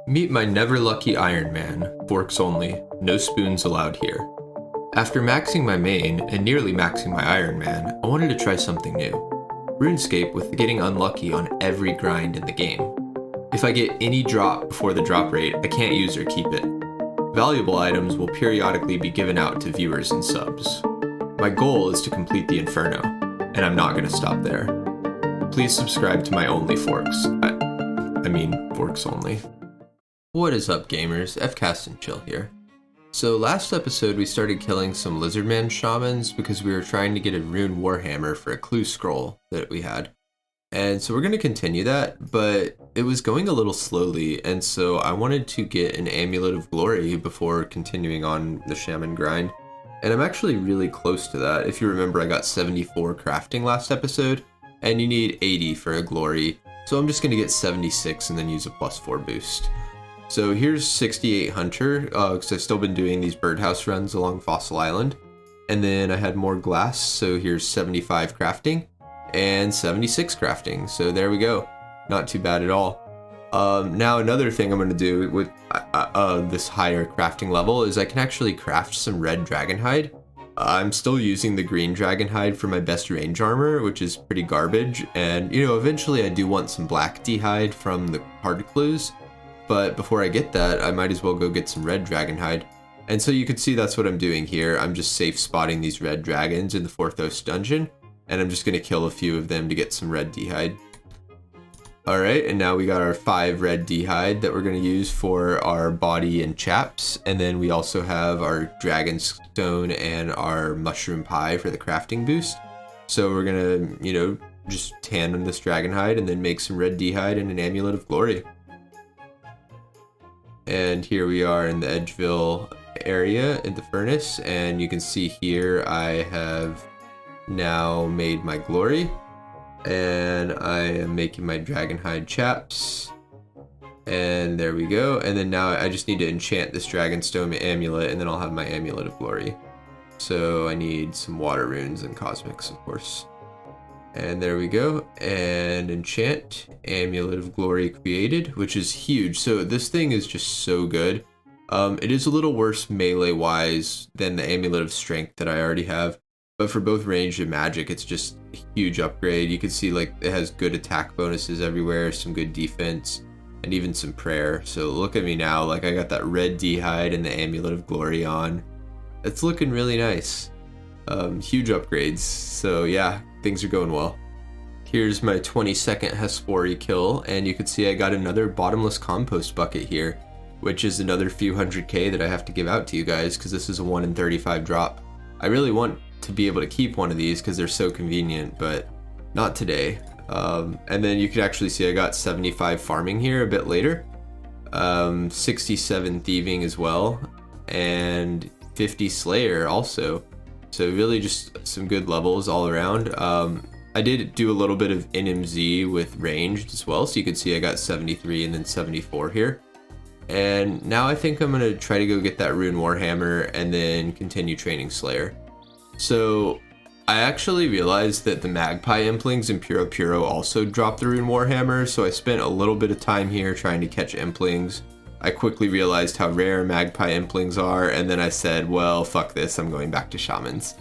Meet my never lucky Iron Man, forks only, no spoons allowed here. After maxing my main and nearly maxing my Iron Man, I wanted to try something new. RuneScape with getting unlucky on every grind in the game. If I get any drop before the drop rate, I can't use or keep it. Valuable items will periodically be given out to viewers and subs. My goal is to complete the Inferno, and I'm not going to stop there. Please subscribe to my only forks. I mean, forks only. What is up, gamers? FCast and Chill here. So last episode we started killing some Lizardman Shamans because we were trying to get a Rune warhammer for a clue scroll that we had. And so we're going to continue that, but it was going a little slowly, and so I wanted to get an Amulet of Glory before continuing on the Shaman grind. And I'm actually really close to that. If you remember, I got 74 crafting last episode, and you need 80 for a Glory. So I'm just going to get 76 and then use a +4 boost. So here's 68 Hunter, because I've still been doing these birdhouse runs along Fossil Island. And then I had more glass, so here's 75 crafting and 76 crafting. So there we go. Not too bad at all. Now another thing I'm going to do with this higher crafting level is I can actually craft some red dragon hide. I'm still using the green dragon hide for my best range armor, which is pretty garbage. And, you know, eventually I do want some black D hide from the hard clues. But before I get that, I might as well go get some red dragon hide. And so you can see that's what I'm doing here. I'm just safe spotting these red dragons in the Forthos dungeon. And I'm just going to kill a few of them to get some red D hide. Alright, and now we got our 5 red D hide that we're going to use for our body and chaps. And then we also have our dragon stone and our mushroom pie for the crafting boost. So we're going to, you know, just tan on this dragon hide and then make some red D hide and an amulet of glory. And here we are in the Edgeville area in the furnace, and you can see here I have now made my glory, and I am making my dragonhide chaps, and there we go. And then now I just need to enchant this dragonstone amulet, and then I'll have my amulet of glory. So I need some water runes and cosmics, of course. And there we go, and enchant, amulet of glory created, which is huge. So this thing is just so good. It is a little worse melee wise than the amulet of strength that I already have, but for both ranged and magic, it's just a huge upgrade. You can see like it has good attack bonuses everywhere, some good defense, and even some prayer. So look at me now, like I got that red D hide and the amulet of glory on. It's looking really nice. Huge upgrades. So yeah, things are going well. Here's my 22nd Hespori kill, and you can see I got another bottomless compost bucket here, which is another few 100k that I have to give out to you guys because this is a 1 in 35 drop. I really want to be able to keep one of these because they're so convenient, but not today. And then you can actually see I got 75 farming here a bit later, 67 thieving as well, and 50 slayer also. So really just some good levels all around. I did do a little bit of NMZ with ranged as well, so you can see I got 73 and then 74 here. And now I think I'm going to try to go get that Rune Warhammer and then continue training Slayer. So I actually realized that the Magpie Implings in Puro Puro also dropped the Rune Warhammer, so I spent a little bit of time here trying to catch Implings. I quickly realized how rare Magpie Implings are, and then I said, well, fuck this, I'm going back to Shamans.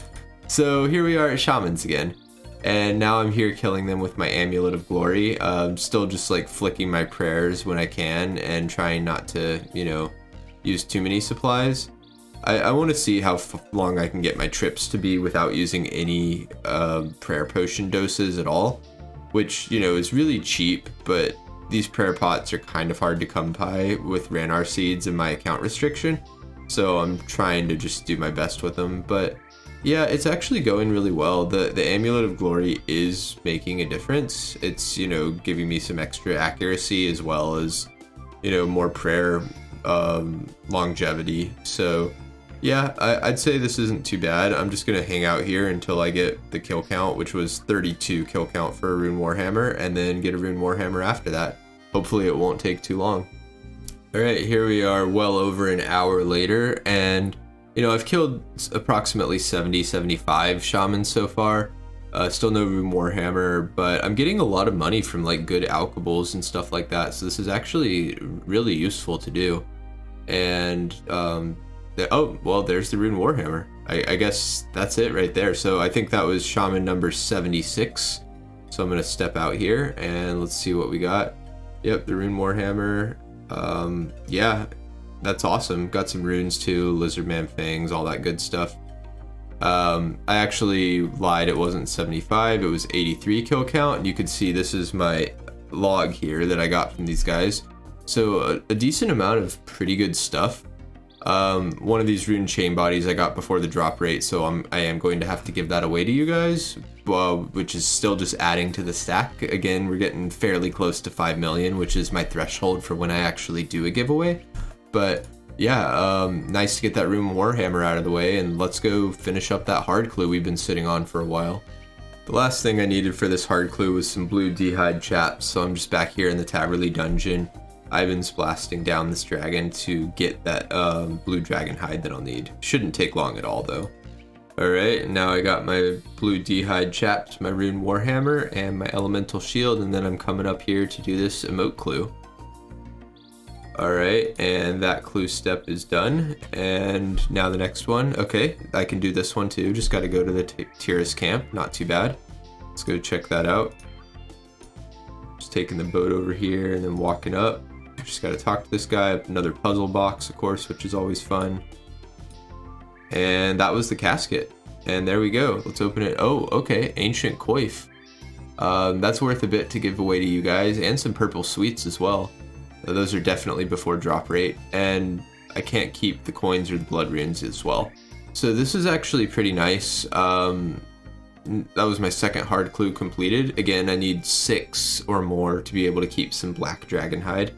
So here we are at Shamans again. And now I'm here killing them with my Amulet of Glory. Still just like flicking my prayers when I can and trying not to, you know, use too many supplies. I want to see how long I can get my trips to be without using any prayer potion doses at all. Which, you know, is really cheap, but these prayer pots are kind of hard to come by with Ranar seeds and my account restriction. So I'm trying to just do my best with them, but yeah, it's actually going really well. The Amulet of Glory is making a difference. It's, you know, giving me some extra accuracy as well as, you know, more prayer longevity. So yeah, I'd say this isn't too bad. I'm just going to hang out here until I get the kill count, which was 32 kill count for a Rune Warhammer, and then get a Rune Warhammer after that. Hopefully it won't take too long. Alright, here we are well over an hour later, and you know, I've killed approximately 70-75 shamans so far. Still no Rune Warhammer, but I'm getting a lot of money from like good alchables and stuff like that. So this is actually really useful to do. And oh, well, there's the Rune Warhammer. I guess that's it right there. So I think that was Shaman number 76. So I'm going to step out here and let's see what we got. Yep, the Rune Warhammer. Yeah, that's awesome. Got some runes too, Lizardman Fangs, all that good stuff. I actually lied, it wasn't 75, it was 83 kill count. And you can see this is my log here that I got from these guys. So a decent amount of pretty good stuff. One of these rune chain bodies I got before the drop rate, so I am going to have to give that away to you guys, which is still just adding to the stack. Again, we're getting fairly close to 5 million, which is my threshold for when I actually do a giveaway. But yeah, nice to get that Rune Warhammer out of the way, and let's go finish up that hard clue we've been sitting on for a while. The last thing I needed for this hard clue was some blue d'hide chaps, so I'm just back here in the Taverley dungeon. Ivan's blasting down this dragon to get that blue dragon hide that I'll need. Shouldn't take long at all though. Alright, now I got my blue d'hide chaps, my Rune Warhammer, and my elemental shield, and then I'm coming up here to do this emote clue. Alright, and that clue step is done, and now the next one. Okay, I can do this one too, just gotta go to the Tiras camp, not too bad. Let's go check that out. Just taking the boat over here and then walking up. Just gotta talk to this guy. Another puzzle box, of course, which is always fun. And that was the casket. And there we go, let's open it. Oh, okay, Ancient Coif. That's worth a bit to give away to you guys, and some purple sweets as well. Those are definitely before drop rate, and I can't keep the coins or the blood runes as well. So this is actually pretty nice. That was my second hard clue completed. Again, I need 6 or more to be able to keep some black dragon hide.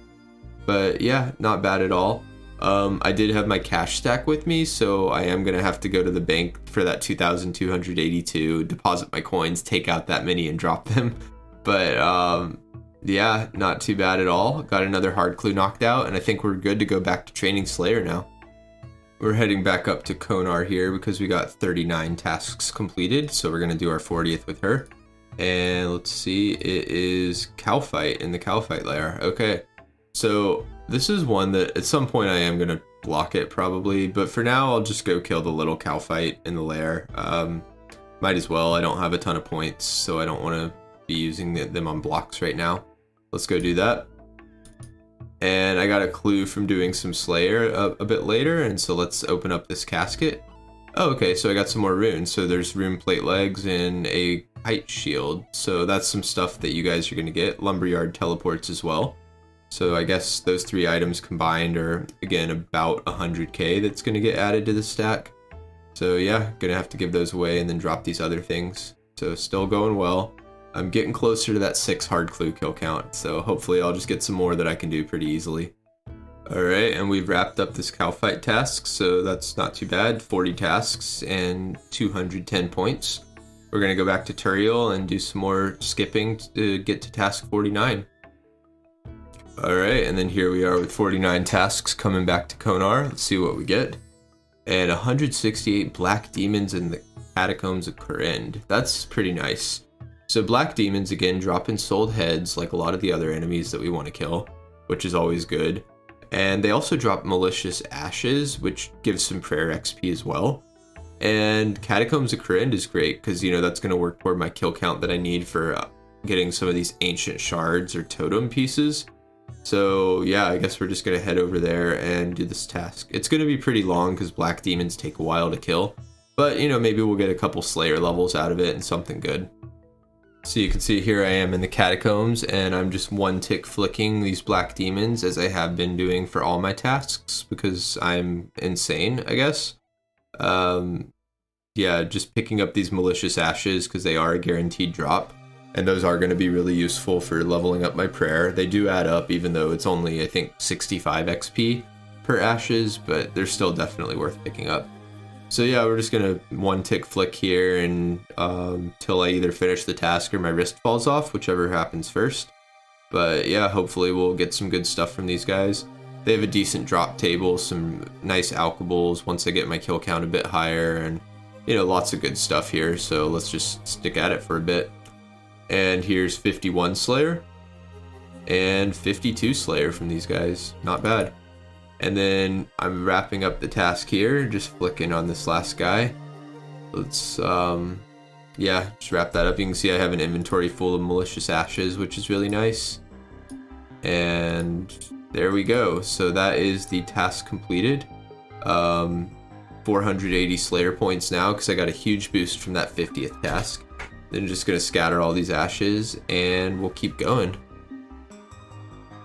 But yeah, not bad at all. I did have my cash stack with me, so I am gonna have to go to the bank for that 2,282, deposit my coins, take out that many and drop them. But yeah, not too bad at all. Got another hard clue knocked out, and I think we're good to go back to training Slayer now. We're heading back up to Konar here because we got 39 tasks completed, so we're gonna do our 40th with her. And let's see, it is cow fight in the cow fight lair. Okay, so this is one that at some point I am gonna block it probably, but for now I'll just go kill the little cow fight in the lair. Might as well, I don't have a ton of points, so I don't wanna be using them on blocks right now. Let's go do that. And I got a clue from doing some Slayer a bit later, and so let's open up this casket. Oh, okay, so I got some more runes. So there's rune plate legs and a kite shield. So that's some stuff that you guys are gonna get. Lumberyard teleports as well. So I guess those 3 items combined are, again, about 100k that's gonna get added to the stack. So yeah, gonna have to give those away and then drop these other things. So still going well. I'm getting closer to that 6 hard clue kill count, so hopefully I'll just get some more that I can do pretty easily. Alright, and we've wrapped up this cow fight task, so that's not too bad. 40 tasks and 210 points. We're going to go back to Turiel and do some more skipping to get to task 49. Alright, and then here we are with 49 tasks coming back to Konar. Let's see what we get. And 168 black demons in the catacombs of Korend. That's pretty nice. So black demons, again, drop in sold heads like a lot of the other enemies that we want to kill, which is always good. And they also drop malicious ashes, which gives some prayer XP as well. And Catacombs of Korend is great because, you know, that's going to work toward my kill count that I need for getting some of these ancient shards or totem pieces. So yeah, I guess we're just going to head over there and do this task. It's going to be pretty long because black demons take a while to kill. But, you know, maybe we'll get a couple Slayer levels out of it and something good. So you can see here I am in the catacombs, and I'm just one tick flicking these black demons as I have been doing for all my tasks because I'm insane, I guess. Yeah, just picking up these malicious ashes because they are a guaranteed drop, and those are going to be really useful for leveling up my prayer. They do add up even though it's only, I think, 65 XP per ashes, but they're still definitely worth picking up. So yeah, we're just gonna one tick flick here and till I either finish the task or my wrist falls off, whichever happens first. But yeah, hopefully we'll get some good stuff from these guys. They have a decent drop table, some nice alchables once I get my kill count a bit higher, and lots of good stuff here, so let's just stick at it for a bit. And here's 51 Slayer and 52 Slayer from these guys. Not bad. And then I'm wrapping up the task here, just flicking on this last guy. Let's, yeah, just wrap that up. You can see I have an inventory full of malicious ashes, which is really nice. And there we go. So that is the task completed. 480 Slayer points now because I got a huge boost from that 50th task. Then just gonna scatter all these ashes and we'll keep going.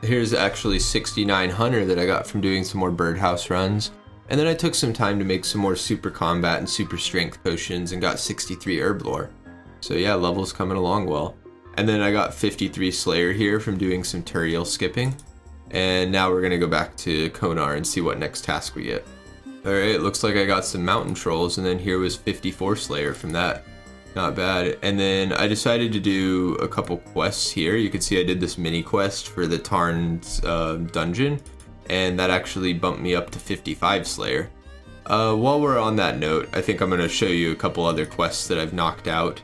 Here's actually 69 Hunter that I got from doing some more birdhouse runs. And then I took some time to make some more super combat and super strength potions and got 63 herb lore. So yeah, levels coming along well. And then I got 53 Slayer here from doing some Turiel skipping. And now we're gonna go back to Konar and see what next task we get. Alright, looks like I got some mountain trolls, and then here was 54 Slayer from that. Not bad. And then I decided to do a couple quests here. You can see I did this mini quest for the Tarn's dungeon, and that actually bumped me up to 55 Slayer. While we're on that note, I think I'm going to show you a couple other quests that I've knocked out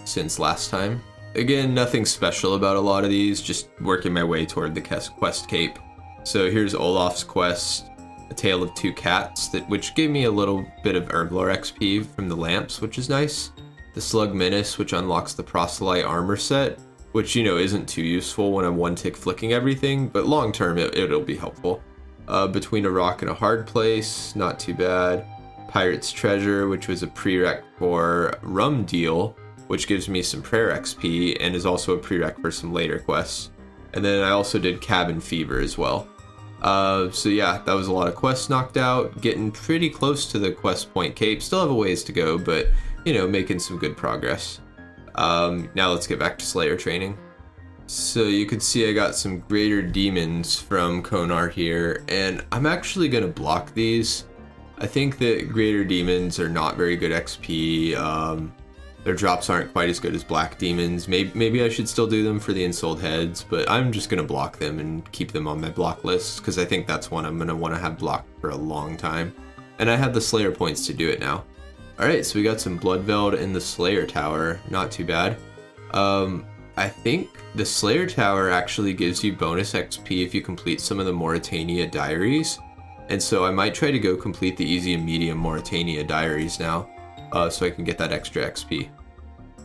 since last time. Again, nothing special about a lot of these, just working my way toward the quest cape. So here's Olaf's quest, A Tale of Two Cats, which gave me a little bit of herblore XP from the lamps, which is nice. The Slug Menace, which unlocks the Proselyte armor set, which, isn't too useful when I'm one-tick flicking everything, but long-term it'll be helpful. Between a Rock and a Hard Place, not too bad. Pirate's Treasure, which was a prereq for Rum Deal, which gives me some prayer XP and is also a prereq for some later quests. And then I also did Cabin Fever as well. So yeah, that was a lot of quests knocked out, getting pretty close to the quest point cape. Still have a ways to go, but making some good progress. Now let's get back to Slayer training. So you can see I got some greater demons from Konar here, and I'm actually gonna block these. I think that greater demons are not very good XP. Their drops aren't quite as good as black demons. Maybe I should still do them for the Ensouled Heads, but I'm just gonna block them and keep them on my block list because I think that's one I'm gonna want to have blocked for a long time. And I have the Slayer points to do it now. Alright, so we got some Bloodveld in the Slayer Tower. Not too bad. I think the Slayer Tower actually gives you bonus XP if you complete some of the Morytania diaries. And so I might try to go complete the easy and medium Morytania diaries now, so I can get that extra XP.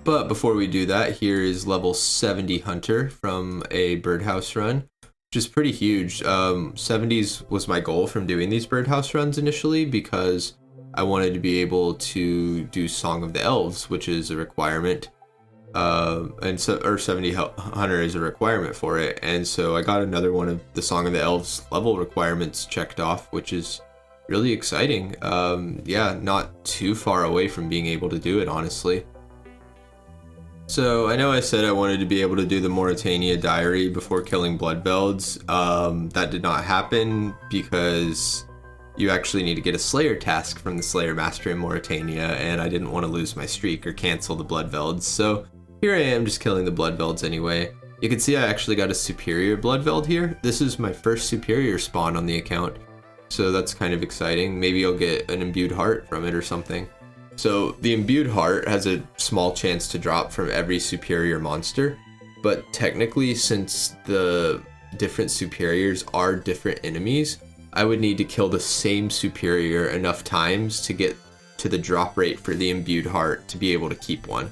But before we do that, here is level 70 Hunter from a birdhouse run, which is pretty huge. 70s was my goal from doing these birdhouse runs initially because I wanted to be able to do Song of the Elves, which is a requirement, or 70 Hunter is a requirement for it, and so I got another one of the Song of the Elves level requirements checked off, which is really exciting. Yeah, not too far away from being able to do it, honestly. So I know I said I wanted to be able to do the Morytania diary before killing Bloodvelds. That did not happen because you actually need to get a Slayer task from the Slayer Master in Morytania, and I didn't want to lose my streak or cancel the Bloodvelds, so here I am just killing the Bloodvelds anyway. You can see I actually got a Superior Bloodveld here. This is my first Superior spawn on the account, so that's kind of exciting. Maybe I'll get an Imbued Heart from it or something. So the Imbued Heart has a small chance to drop from every Superior monster, but technically since the different Superiors are different enemies, I would need to kill the same Superior enough times to get to the drop rate for the Imbued Heart to be able to keep one.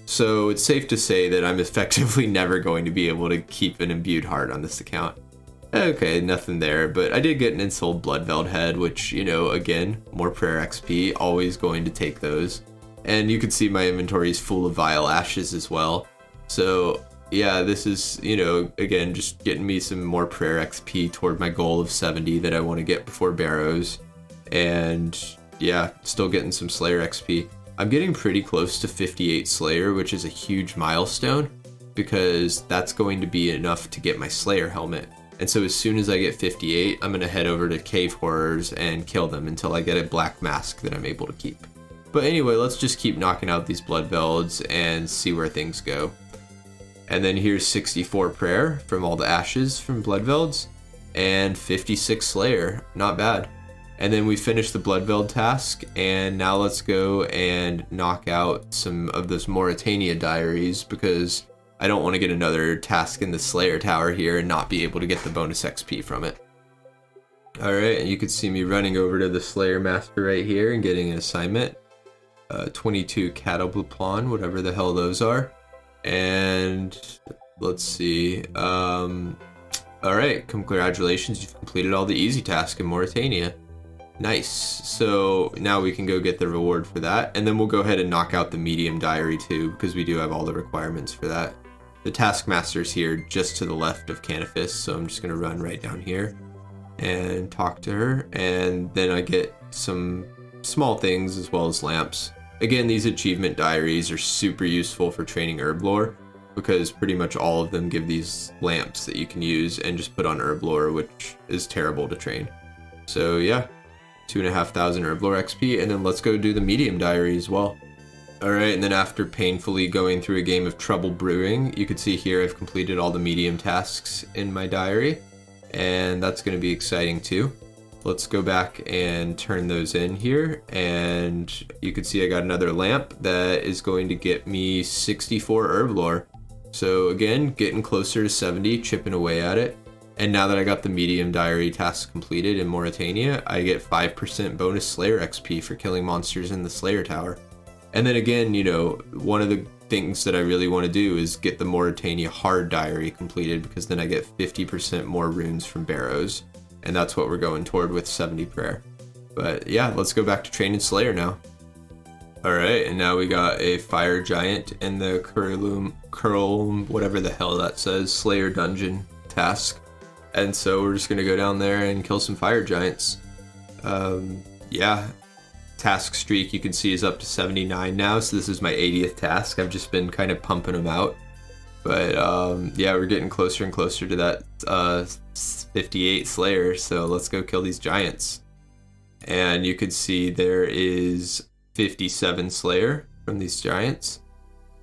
So it's safe to say that I'm effectively never going to be able to keep an Imbued Heart on this account. Okay, nothing there, but I did get an Ensouled Bloodveld head, which, again, more prayer XP, always going to take those. And you can see my inventory is full of Vile Ashes as well. So yeah, this is, again, just getting me some more prayer XP toward my goal of 70 that I want to get before Barrows. And yeah, still getting some Slayer XP. I'm getting pretty close to 58 Slayer, which is a huge milestone because that's going to be enough to get my Slayer helmet. And so as soon as I get 58, I'm going to head over to Cave Horrors and kill them until I get a black mask that I'm able to keep. But anyway, let's just keep knocking out these Bloodvelds and see where things go. And then here's 64 prayer from all the ashes from Bloodvelds and 56 Slayer. Not bad. And then we finished the Bloodveld task, and now let's go and knock out some of those Morytania diaries, because I don't want to get another task in the Slayer Tower here and not be able to get the bonus XP from it. Alright, and you can see me running over to the Slayer Master right here and getting an assignment. 22 Cataplan, whatever the hell those are. And let's see. Alright, congratulations, you've completed all the easy tasks in Morytania. Nice. So now we can go get the reward for that, and then we'll go ahead and knock out the medium diary too, because we do have all the requirements for that. The Taskmaster's here just to the left of Canifis, so I'm just going to run right down here and talk to her, and then I get some small things as well as lamps. Again, these achievement diaries are super useful for training herb lore, because pretty much all of them give these lamps that you can use and just put on herb lore, which is terrible to train. So yeah, 2,500 herb lore XP, and then let's go do the medium diary as well. Alright, and then after painfully going through a game of Trouble Brewing, you can see here I've completed all the medium tasks in my diary, and that's going to be exciting too. Let's go back and turn those in here, and you can see I got another lamp that is going to get me 64 herb lore. So again, getting closer to 70, chipping away at it. And now that I got the medium diary task completed in Morytania, I get 5% bonus Slayer XP for killing monsters in the Slayer Tower. And then again, you know, one of the things that I really want to do is get the Morytania hard diary completed, because then I get 50% more runes from barrows. And that's what we're going toward with 70 prayer. But yeah, let's go back to training Slayer now. Alright, and now we got a fire giant in the curl, whatever the hell that says, Slayer dungeon task. And so we're just gonna go down there and kill some fire giants. Yeah, task streak you can see is up to 79 now, so this is my 80th task. I've just been kind of pumping them out. But yeah, we're getting closer and closer to that 58 Slayer, so let's go kill these giants. And you can see there is 57 Slayer from these giants.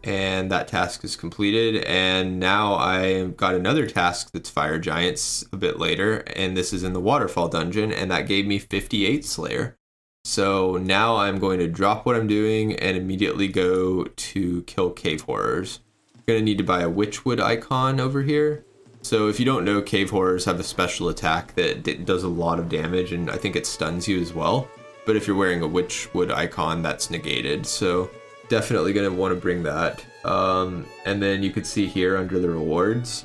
And that task is completed, and now I got another task that's fire giants a bit later, and this is in the waterfall dungeon, and that gave me 58 Slayer. So now I'm going to drop what I'm doing and immediately go to kill cave horrors. I'm going to need to buy a witchwood icon over here. So if you don't know, cave horrors have a special attack that does a lot of damage, and I think it stuns you as well. But if you're wearing a witchwood icon, that's negated, so definitely going to want to bring that. And then you can see here under the rewards,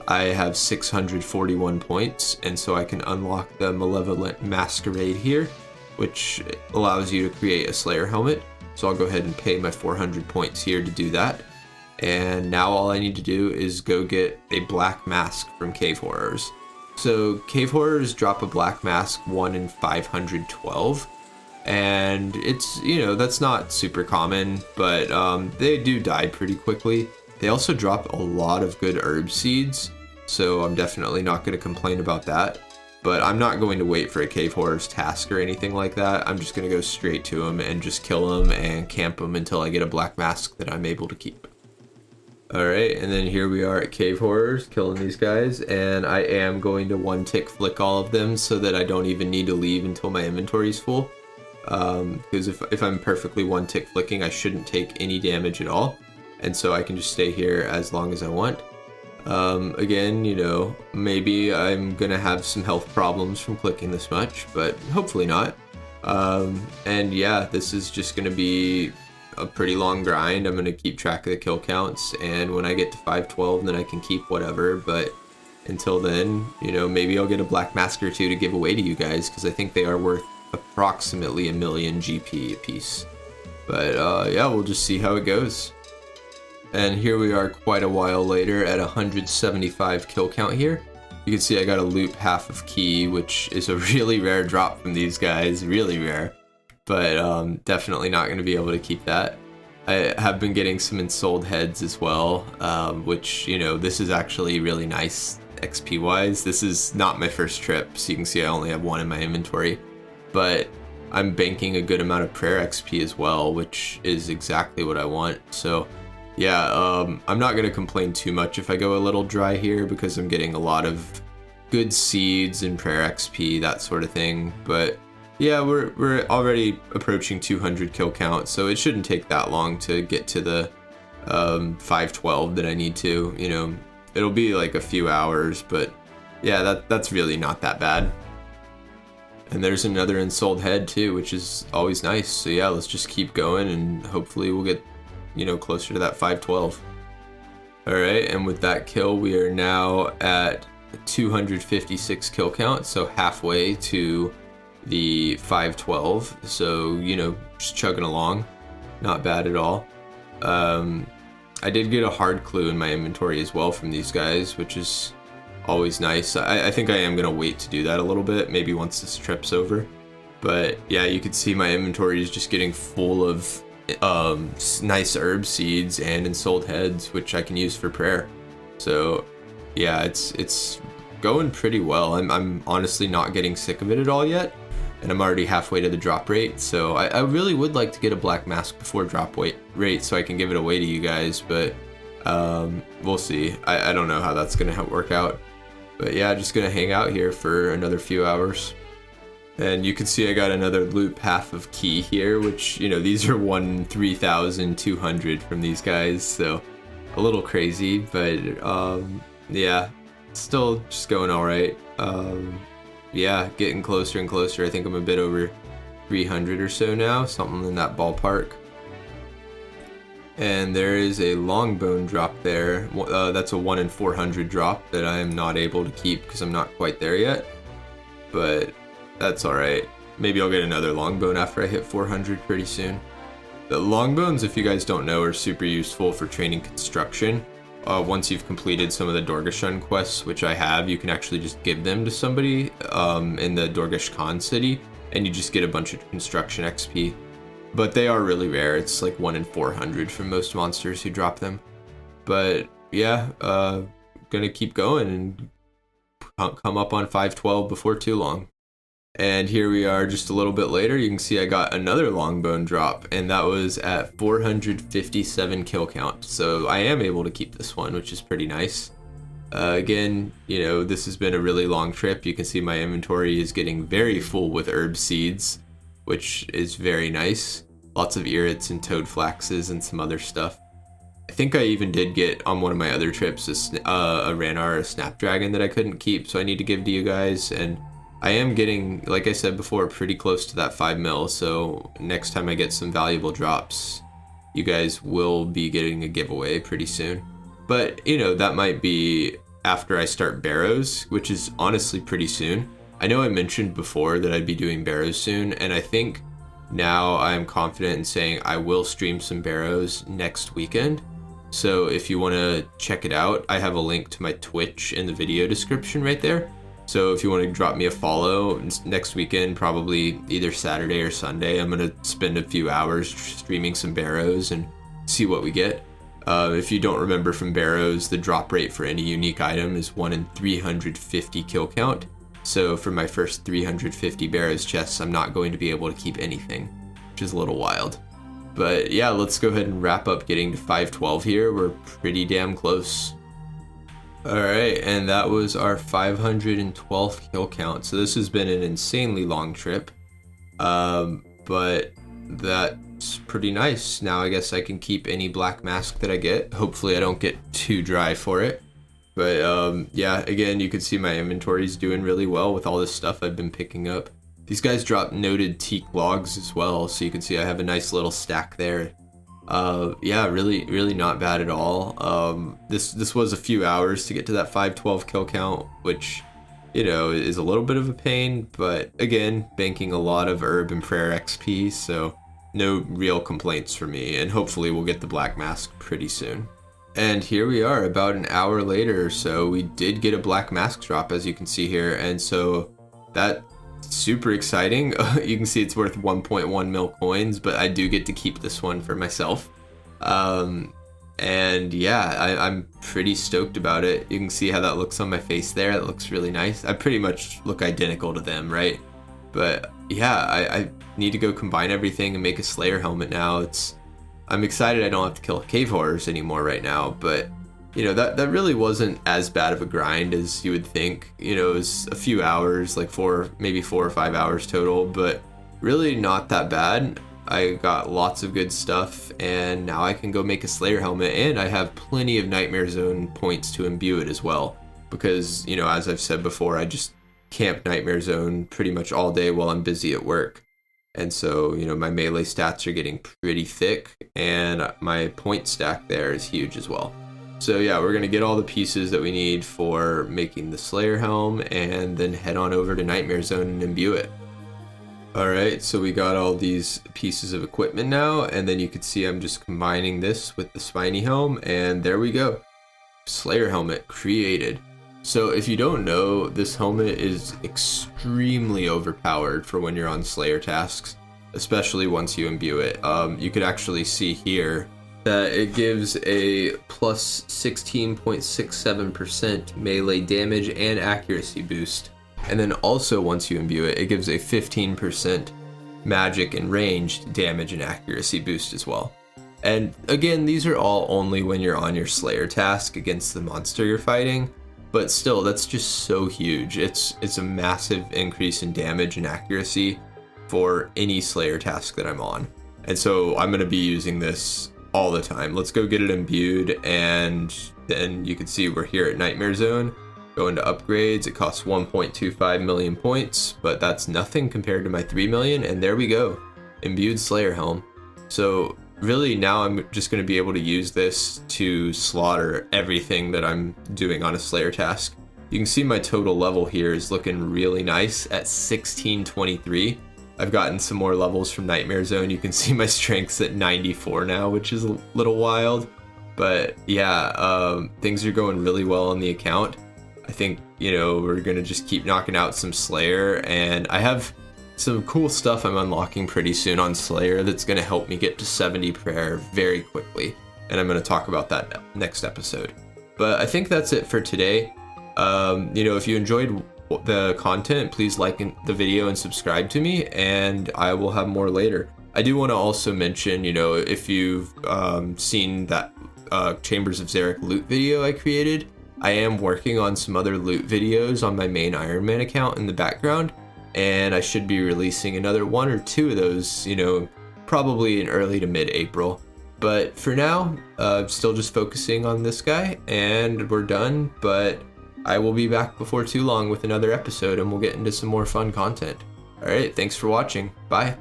I have 641 points, and so I can unlock the Malevolent Masquerade here, which allows you to create a Slayer helmet. So I'll go ahead and pay my 400 points here to do that. And now all I need to do is go get a black mask from cave horrors. So cave horrors drop a black mask 1 in 512. And it's, you know, that's not super common, but they do die pretty quickly. They also drop a lot of good herb seeds, so I'm definitely not going to complain about that. But I'm not going to wait for a cave horror's task or anything like that. I'm just going to go straight to them and just kill them and camp them until I get a black mask that I'm able to keep. Alright, and then here we are at cave horrors, killing these guys, and I am going to one-tick flick all of them so that I don't even need to leave until my inventory's full. Because if I'm perfectly one-tick flicking, I shouldn't take any damage at all, and so I can just stay here as long as I want. Again, you know, maybe I'm gonna have some health problems from clicking this much, but hopefully not. And yeah, this is just gonna be a pretty long grind. I'm gonna keep track of the kill counts, and when I get to 512, then I can keep whatever, but until then, you know, maybe I'll get a black mask or two to give away to you guys, because I think they are worth approximately 1 million GP a piece. But yeah, we'll just see how it goes. And here we are quite a while later at 175 kill count here. You can see I got a loop half of key, which is a really rare drop from these guys, really rare. But definitely not going to be able to keep that. I have been getting some ensouled heads as well, which, you know, this is actually really nice XP wise. This is not my first trip, so you can see I only have one in my inventory. But I'm banking a good amount of prayer XP as well, which is exactly what I want. So yeah, I'm not going to complain too much if I go a little dry here, because I'm getting a lot of good seeds and prayer XP, that sort of thing. But Yeah, we're already approaching 200 kill count, so it shouldn't take that long to get to the 512 that I need to. You know, it'll be like a few hours, but yeah, that's really not that bad. And there's another ensouled head too, which is always nice. So yeah, let's just keep going and hopefully we'll get, you know, closer to that 512. All right, and with that kill, we are now at 256 kill count, so halfway to the 512. So, you know, just chugging along, not bad at all. I did get a hard clue in my inventory as well from these guys, which is always nice. I think I am gonna wait to do that a little bit, maybe once this trip's over. But yeah, you can see my inventory is just getting full of nice herb seeds and ensouled heads, which I can use for prayer. So yeah, it's going pretty well. I'm honestly not getting sick of it at all yet, and I'm already halfway to the drop rate. So I really would like to get a black mask before drop rate so I can give it away to you guys, but we'll see. I don't know how that's gonna work out. But yeah, just gonna hang out here for another few hours. And you can see I got another loot path of key here, which, you know, these are 3,200 from these guys, so a little crazy, but yeah, still just going all right. Yeah, getting closer and closer. I think I'm a bit over 300 or so now, something in that ballpark. And there is a long bone drop there. That's a 1 in 400 drop that I am not able to keep because I'm not quite there yet, but that's alright. Maybe I'll get another long bone after I hit 400 pretty soon. The long bones, if you guys don't know, are super useful for training construction. Once you've completed some of the Dorgashun quests, which I have, you can actually just give them to somebody in the Dorgash Khan city, and you just get a bunch of construction XP. But they are really rare. It's like 1 in 400 for most monsters who drop them. But yeah, gonna keep going and come up on 512 before too long. And here we are just a little bit later. You can see I got another long bone drop, and that was at 457 kill count. So I am able to keep this one, which is pretty nice. Again, you know, this has been a really long trip. You can see my inventory is getting very full with herb seeds, which is very nice. Lots of irrits and toad flaxes and some other stuff. I think I even did get on one of my other trips a Ranar, a snapdragon that I couldn't keep, so I need to give to you guys. And I am getting, like I said before, pretty close to that 5 mil, so next time I get some valuable drops, you guys will be getting a giveaway pretty soon. But, you know, that might be after I start Barrows, which is honestly pretty soon. I know I mentioned before that I'd be doing Barrows soon, and I think now I'm confident in saying I will stream some Barrows next weekend. So if you want to check it out, I have a link to my Twitch in the video description right there. So if you want to drop me a follow next weekend, probably either Saturday or Sunday, I'm going to spend a few hours streaming some Barrows and see what we get. If you don't remember from Barrows, the drop rate for any unique item is 1 in 350 kill count. So for my first 350 Barrows chests, I'm not going to be able to keep anything, which is a little wild. But yeah, let's go ahead and wrap up getting to 512 here. We're pretty damn close. Alright, and that was our 512th kill count. So this has been an insanely long trip, but that's pretty nice. Now I guess I can keep any black mask that I get. Hopefully I don't get too dry for it. But yeah, again, you can see my inventory's doing really well with all this stuff I've been picking up. These guys drop noted teak logs as well, so you can see I have a nice little stack there. Yeah, really not bad at all. This was a few hours to get to that 512 kill count, which, you know, is a little bit of a pain, but again, banking a lot of herb and prayer XP, so no real complaints for me, and hopefully we'll get the black mask pretty soon. And here we are, about an hour later or so. We did get a black mask drop, as you can see here, and so that's super exciting. You can see it's worth 1.1 mil coins, but I do get to keep this one for myself. And yeah, I'm pretty stoked about it. You can see how that looks on my face there. It looks really nice. I pretty much look identical to them, right? But yeah, I need to go combine everything and make a Slayer helmet now. I'm excited I don't have to kill cave horrors anymore right now, but you know, that really wasn't as bad of a grind as you would think. You know, it was a few hours, like maybe 4 or 5 hours total, but really not that bad. I got lots of good stuff, and now I can go make a Slayer helmet, and I have plenty of Nightmare Zone points to imbue it as well. Because, you know, as I've said before, I just camp Nightmare Zone pretty much all day while I'm busy at work. And so, you know, my melee stats are getting pretty thick, and my point stack there is huge as well. So yeah, we're going to get all the pieces that we need for making the Slayer helm, and then head on over to Nightmare Zone and imbue it. Alright, so we got all these pieces of equipment now, and then you can see I'm just combining this with the spiny helm, and there we go. Slayer helmet created. So if you don't know, this helmet is extremely overpowered for when you're on Slayer tasks, especially once you imbue it. You could actually see here that it gives a plus 16.67% melee damage and accuracy boost. And then also once you imbue it, it gives a 15% magic and ranged damage and accuracy boost as well. And again, these are all only when you're on your Slayer task against the monster you're fighting, but still, that's just so huge. It's a massive increase in damage and accuracy for any Slayer task that I'm on. And so I'm going to be using this all the time. Let's go get it imbued, and then you can see we're here at Nightmare Zone. Go into upgrades. It costs 1.25 million points, but that's nothing compared to my 3 million, and there we go. Imbued Slayer helm. So really now I'm just going to be able to use this to slaughter everything that I'm doing on a Slayer task. You can see my total level here is looking really nice at 1623. I've gotten some more levels from Nightmare Zone. You can see my strength's at 94 now, which is a little wild. But yeah, things are going really well on the account. I think, you know, we're going to just keep knocking out some Slayer, and I have some cool stuff I'm unlocking pretty soon on Slayer that's going to help me get to 70 prayer very quickly, and I'm going to talk about that next episode. But I think that's it for today. You know, if you enjoyed the content, please like the video and subscribe to me, and I will have more later. I do want to also mention, you know, if you've seen that Chambers of Xeric loot video I created, I am working on some other loot videos on my main Iron Man account in the background, and I should be releasing another 1 or 2 of those, you know, probably in early to mid-April. But for now, still just focusing on this guy, and we're done, but I will be back before too long with another episode, and we'll get into some more fun content. Alright, thanks for watching. Bye.